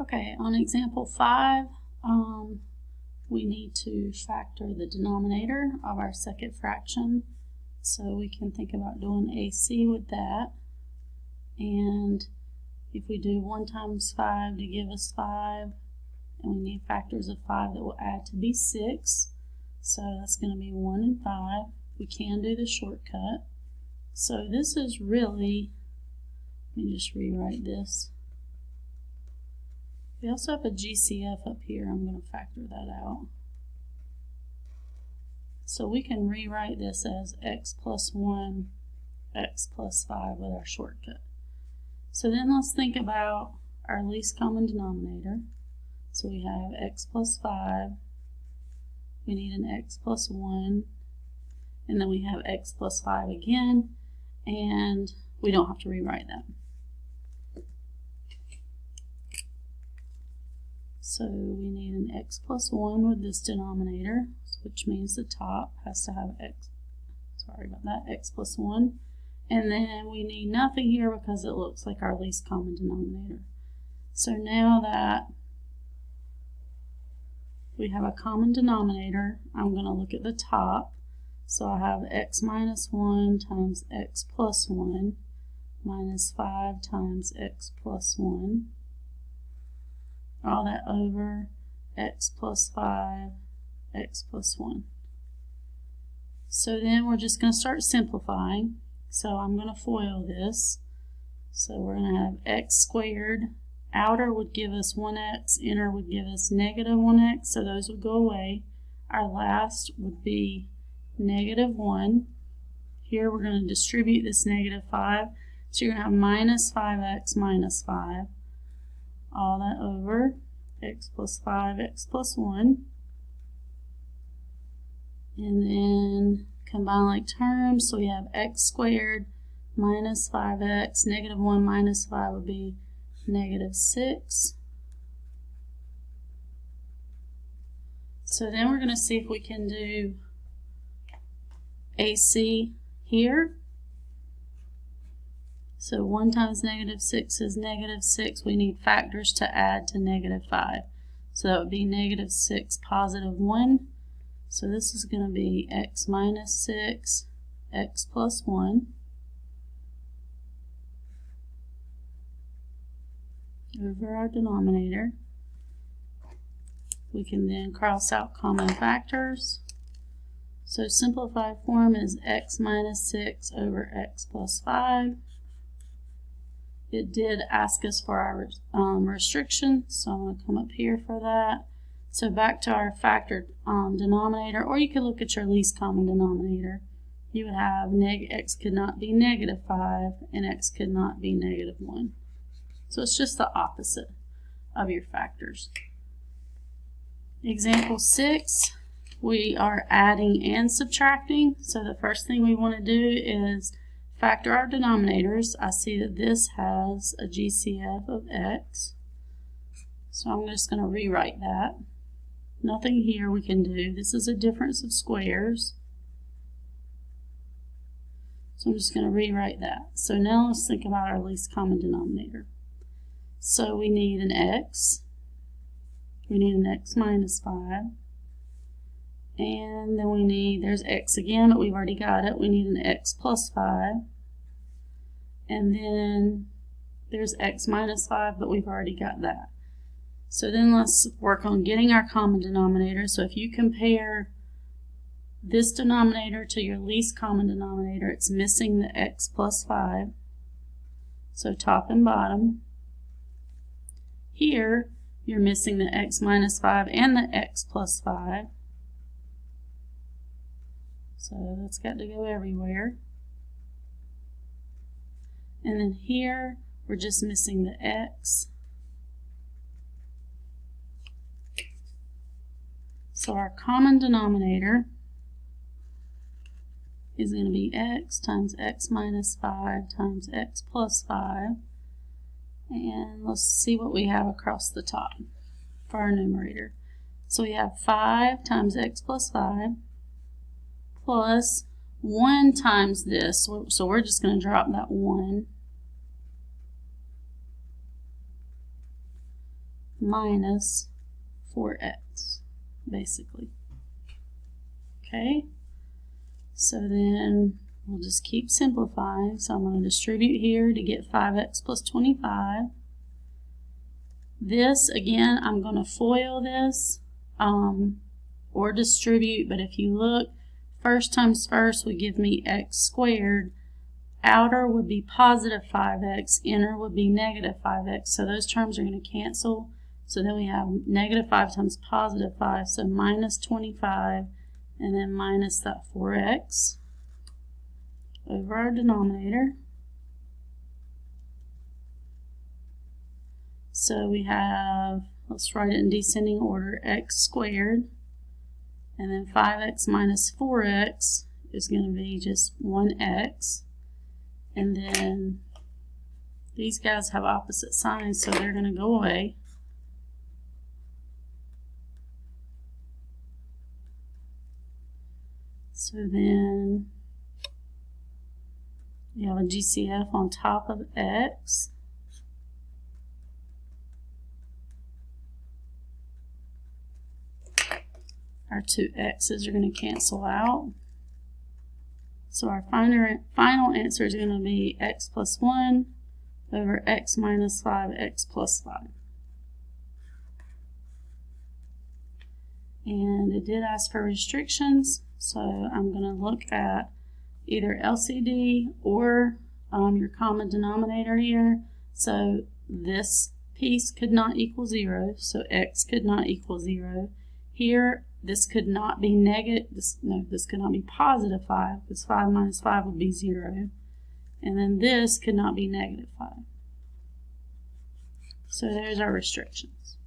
Okay, on example 5, we need to factor the denominator of our second fraction. So we can think about doing AC with that. And if we do 1 times 5 to give us 5, and we need factors of 5 that will add to be 6. So that's going to be 1 and 5. We can do the shortcut. So this is really, let me just rewrite this. We also have a GCF up here. I'm going to factor that out. So we can rewrite this as x plus 1, x plus 5 with our shortcut. So then let's think about our least common denominator. So we have x plus 5, we need an x plus 1, and then we have x plus 5 again, and we don't have to rewrite that. So we need an x plus 1 with this denominator, which means the top has to have x, x plus 1. And then we need nothing here because it looks like our least common denominator. So now that we have a common denominator, I'm going to look at the top. So I have x minus 1 times x plus 1 minus 5 times x plus 1. All that over x plus 5, x plus 1. So then we're just going to start simplifying. So I'm going to FOIL this. So we're going to have x squared. Outer would give us 1x, inner would give us negative 1x, so those would go away. Our last would be negative 1. Here we're going to distribute this negative 5. So you're going to have minus 5x minus 5. All that over x plus 5, x plus 1. And then combine like terms, so we have x squared minus 5x, negative 1 minus 5 would be negative 6. So then we're going to see if we can do AC here. So 1 times negative 6 is negative 6. We need factors to add to negative 5. So that would be negative 6 positive 1. So this is going to be x minus 6, x plus 1. Over our denominator. We can then cross out common factors. So simplified form is x minus 6 over x plus 5. It did ask us for our restriction, so I'm going to come up here for that. So back to our factored denominator, or you could look at your least common denominator. You would have x could not be negative 5 and x could not be negative 1. So it's just the opposite of your factors. Example 6, we are adding and subtracting. So the first thing we want to do is factor our denominators. I see that this has a GCF of x. So I'm just going to rewrite that. Nothing here we can do. This is a difference of squares. So I'm just going to rewrite that. So now let's think about our least common denominator. So we need an x. We need an x minus 5. And then we need, there's x again, but we've already got it. We need an x plus 5. And then there's x minus 5, but we've already got that. So then let's work on getting our common denominator. So if you compare this denominator to your least common denominator, it's missing the x plus 5. So top and bottom. Here, you're missing the x minus 5 and the x plus 5. So that's got to go everywhere. And then here, we're just missing the x. So our common denominator is going to be x times x minus 5 times x plus 5. And let's see what we have across the top for our numerator. So we have 5 times x plus 5 plus 1 times this. So we're just going to drop that 1. minus 4x, basically. Okay, so then we'll just keep simplifying. So I'm going to distribute here to get 5x plus 25. This, again, I'm going to FOIL this or distribute, but if you look, first times first would give me x squared. Outer would be positive 5x, inner would be negative 5x. So those terms are going to cancel. So then we have negative 5 times positive 5, so minus 25, and then minus that 4x over our denominator. So we have, let's write it in descending order, x squared, and then 5x minus 4x is going to be just 1x. And then these guys have opposite signs, so they're going to go away. So then you have a GCF on top of x. Our two x's are going to cancel out. So our final answer is going to be x plus 1 over x minus 5x plus 5. And it did ask for restrictions, so I'm going to look at either LCD or your common denominator here. So this piece could not equal 0, so x could not equal 0. Here, this could not be negative, this could not be positive 5, because 5 minus 5 would be 0. And then this could not be negative 5. So there's our restrictions.